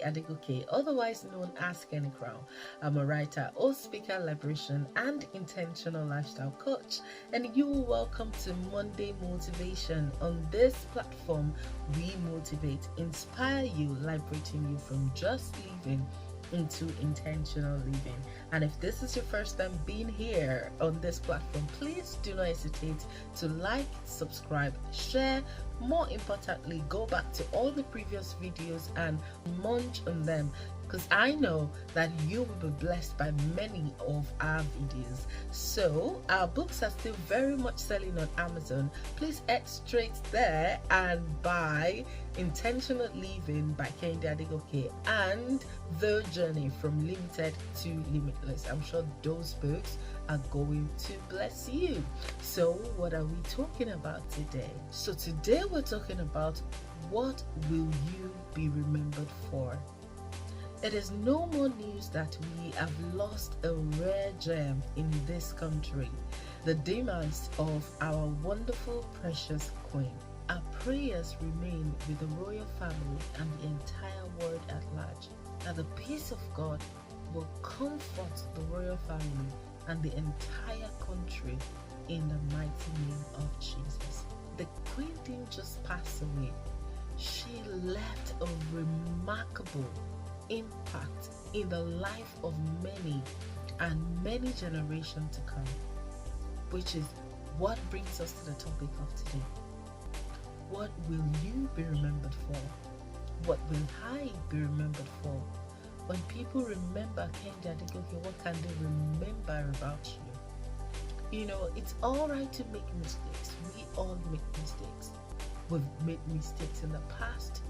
Adegoke, otherwise known as Kenny Crown. I'm a writer, host, speaker, liberation, and intentional lifestyle coach, and you are welcome to Monday Motivation. On this platform, we motivate, inspire you, liberating you from just living into intentional living. And if this is your first time being here on this platform, please do not hesitate to like, subscribe, share. More importantly, go back to all the previous videos and munch on them, because I know that you will be blessed by many of our videos. So our books are still very much selling on Amazon. Please head straight there and buy Intentional Living by Kehinde Adegoke and The Journey from Limited to Limitless. I'm sure those books are going to bless you. So what are we talking about today? So today we're talking about, what will you be remembered for? It is no more news that we have lost a rare gem in this country, the demise of our wonderful, precious Queen. Our prayers remain with the royal family and the entire world at large, that the peace of God will comfort the royal family and the entire country in the mighty name of Jesus. The Queen didn't just pass away. She left a remarkable impact in the life of many and many generations to come, which is what brings us to the topic of today. What will you be remembered for? What will I be remembered for? When people remember Kehinde Adegoke, what can they remember about you? You know, it's all right to make mistakes. We all make mistakes. We've made mistakes in the past.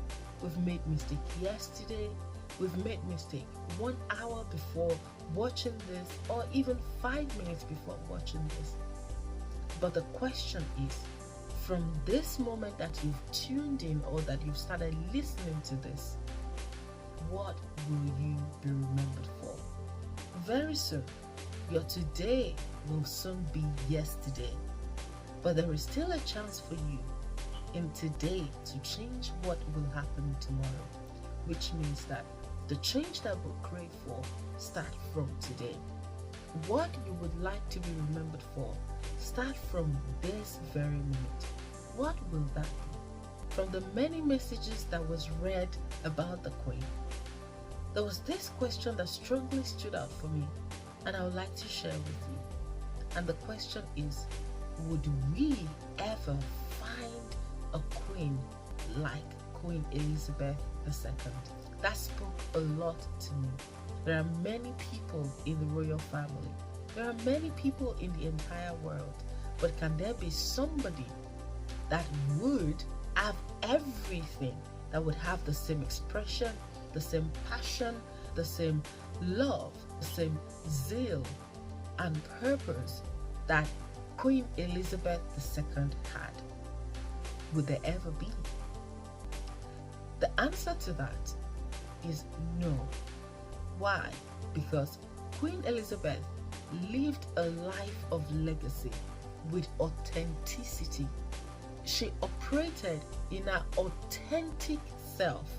We've made mistakes yesterday. We've made mistake 1 hour before watching this, or even 5 minutes before watching this. But the question is, from this moment that you've tuned in or that you've started listening to this, what will you be remembered for? Very soon, your today will soon be yesterday. But there is still a chance for you in today to change what will happen tomorrow, which means that the change that we'll crave for start from today. What you would like to be remembered for, start from this very minute. What will that be? From the many messages that was read about the Queen, there was this question that strongly stood out for me, and I would like to share with you. And the question is, would we ever find a queen like Queen Elizabeth II? That spoke a lot to me. There are many people in the royal family. There are many people in the entire world. But can there be somebody that would have everything, that would have the same expression, the same passion, the same love, the same zeal and purpose that Queen Elizabeth II had? Would there ever be? The answer to that is no. Why? Because Queen Elizabeth lived a life of legacy with authenticity. She operated in her authentic self.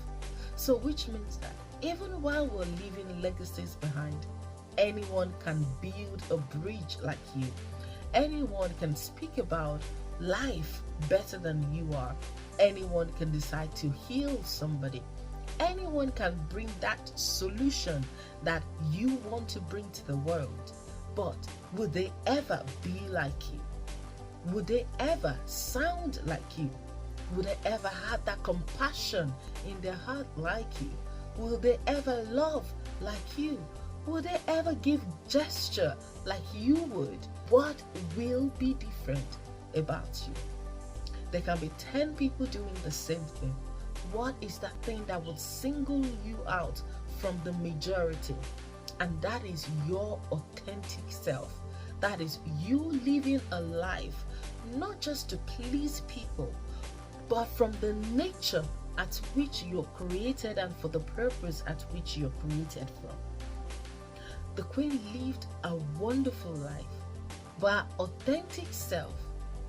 So which means that even while we're leaving legacies behind, anyone can build a bridge like you. Anyone can speak about life better than you are. Anyone can decide to heal somebody. Anyone can bring that solution that you want to bring to the world. But would they ever be like you? Would they ever sound like you? Would they ever have that compassion in their heart like you? Will they ever love like you? Will they ever give gesture like you would? What will be different about you? There can be 10 people doing the same thing. What is that thing that would single you out from the majority? And that is your authentic self. That is you living a life not just to please people, but from the nature at which you're created and for the purpose at which you're created from. The Queen lived a wonderful life, but her authentic self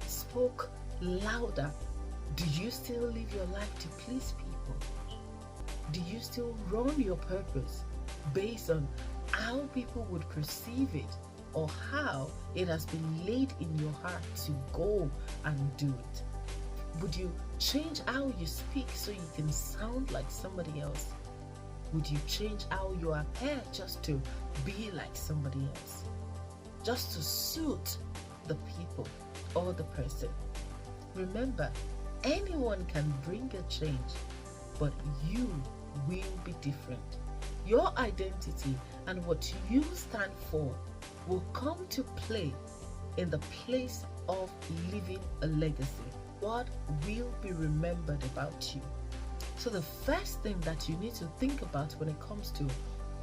spoke louder. Do you still live your life to please people? Do you still run your purpose based on how people would perceive it or how it has been laid in your heart to go and do it? Would you change how you speak so you can sound like somebody else? Would you change how you appear just to be like somebody else? Just to suit the people or the person? Remember, anyone can bring a change, but you will be different. Your identity and what you stand for will come to play in the place of living a legacy. What will be remembered about you? So the first thing that you need to think about when it comes to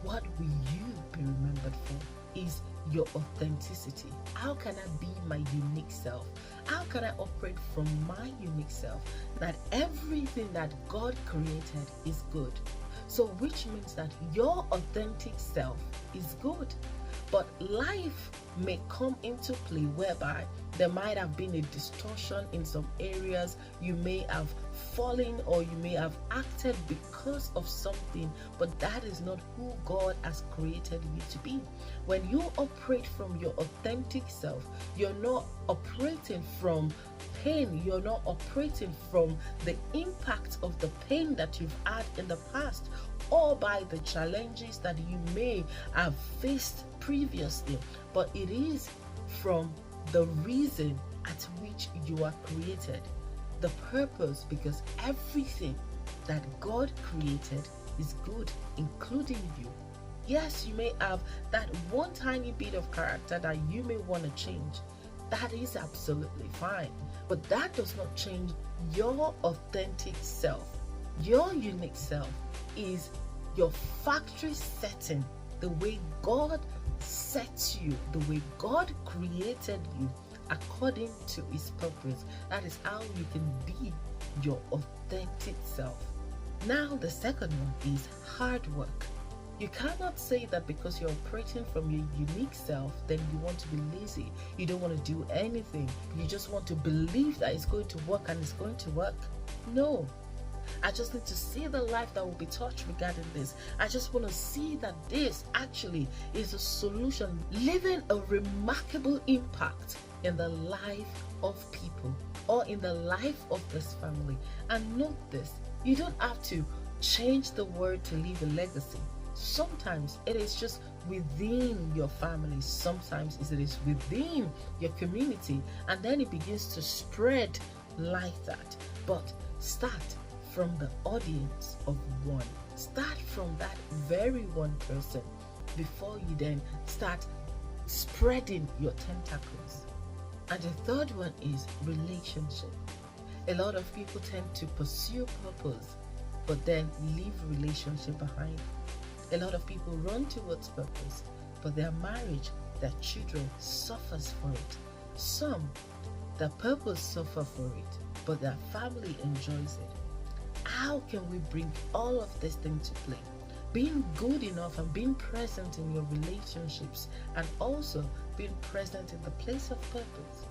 what will you be remembered for is your authenticity. How can I be my unique self? How can I operate from my unique self? That everything that God created is good. So which means that your authentic self is good. But life may come into play whereby there might have been a distortion in some areas. You may have fallen or you may have acted because of something, but that is not who God has created you to be. When you operate from your authentic self, you're not operating from pain. You're not operating from the impact of the pain that you've had in the past or by the challenges that you may have faced previously, but it is from the reason at which you are created, the purpose, because everything that God created is good, including you. Yes, you may have that one tiny bit of character that you may want to change. That is absolutely fine, but that does not change your authentic self. Your unique self is your factory setting, the way God sets you, the way God created you according to his purpose. That is how you can be your authentic self. Now the second one is hard work. You cannot say that because you're operating from your unique self, then you want to be lazy. You don't want to do anything. You just want to believe that it's going to work and it's going to work. No. I just need to see the life that will be touched regarding this. I just want to see that this actually is a solution, leaving a remarkable impact in the life of people or in the life of this family. And note this, you don't have to change the word to leave a legacy. Sometimes it is just within your family, sometimes it is within your community, and then it begins to spread like that. But start from the audience of one. Start from that very one person before you then start spreading your tentacles. And the third one is relationship. A lot of people tend to pursue purpose but then leave relationship behind. A lot of people run towards purpose, but their marriage, their children suffers for it. Some, their purpose suffer for it, but their family enjoys it. How can we bring all of this thing to play? Being good enough and being present in your relationships and also being present in the place of purpose.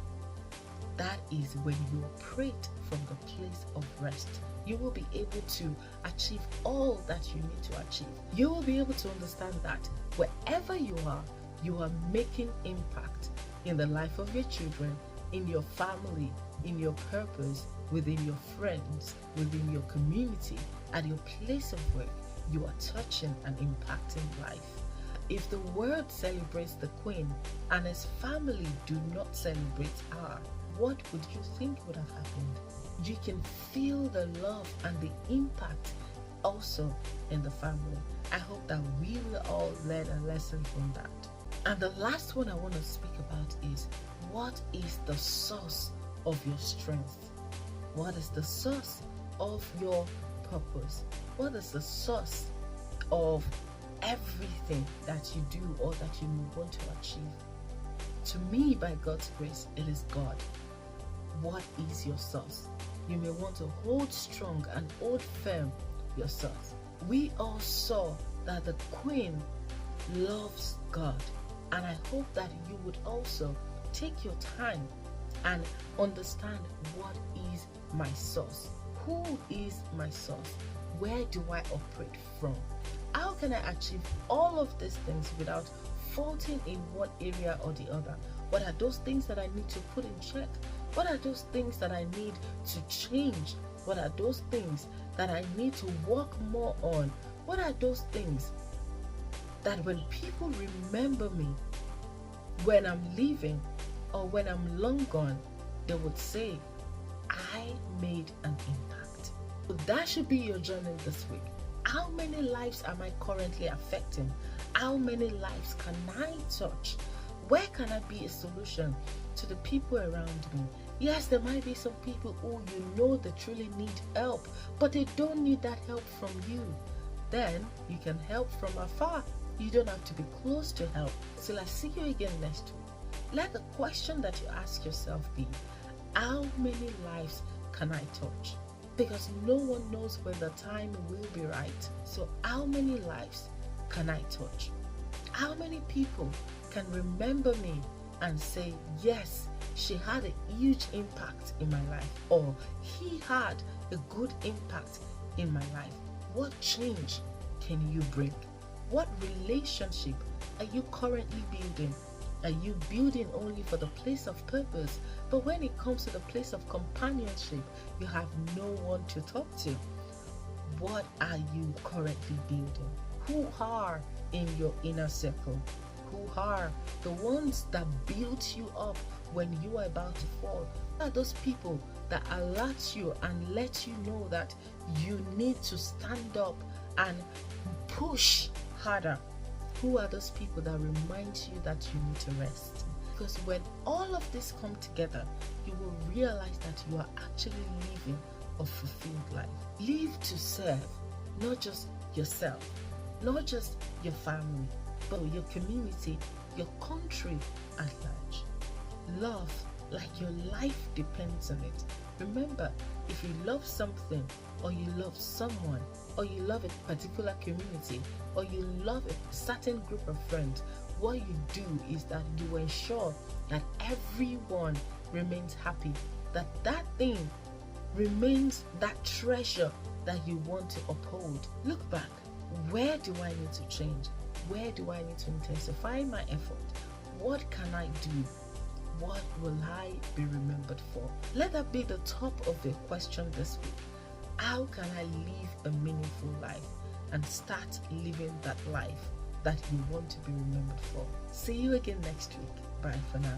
That is when you operate from the place of rest. You will be able to achieve all that you need to achieve. You will be able to understand that wherever you are making impact in the life of your children, in your family, in your purpose, within your friends, within your community, at your place of work. You are touching and impacting life. If the world celebrates the Queen and his family do not celebrate her, what would you think would have happened? You can feel the love and the impact also in the family. I hope that we will all learn a lesson from that. And the last one I want to speak about is, what is the source of your strength? What is the source of your purpose? What is the source of everything that you do or that you want to achieve? To me, by God's grace, it is God. What is your source? You may want to hold strong and hold firm your source. We all saw that the Queen loves God, and I hope that you would also take your time and understand what is my source. Who is my source? where do I operate from? How can I achieve all of these things without faulting in one area or the other? What are those things that I need to put in check? What are those things that I need to change? What are those things that I need to work more on? What are those things that when people remember me, when I'm leaving or when I'm long gone, they would say, I made an impact. So that should be your journey this week. How many lives am I currently affecting? How many lives can I touch? Where can I be a solution to the people around me? Yes, there might be some people who you know they truly need help, but they don't need that help from you. Then you can help from afar. You don't have to be close to help. Till I see you again next week, let the question that you ask yourself be, how many lives can I touch? Because no one knows when the time will be right. So how many lives can I touch? How many people can remember me and say, yes, she had a huge impact in my life, or he had a good impact in my life? What change can you bring? What relationship are you currently building? Are you building only for the place of purpose? But when it comes to the place of companionship, you have no one to talk to. What are you currently building? Who are in your inner circle? Who are the ones that built you up when you are about to fall? Who are those people that alert you and let you know that you need to stand up and push harder? Who are those people that remind you that you need to rest? Because when all of this come together, you will realize that you are actually living a fulfilled life. Live to serve, not just yourself, not just your family, but your community, your country at large. Love like your life depends on it. Remember, if you love something, or you love someone, or you love a particular community, or you love a certain group of friends, what you do is that you ensure that everyone remains happy, that that thing remains that treasure that you want to uphold. Look back. Where do I need to change? Where do I need to intensify my effort? What can I do? What will I be remembered for? Let that be the top of the question this week. How can I live a meaningful life and start living that life that you want to be remembered for? See you again next week. Bye for now.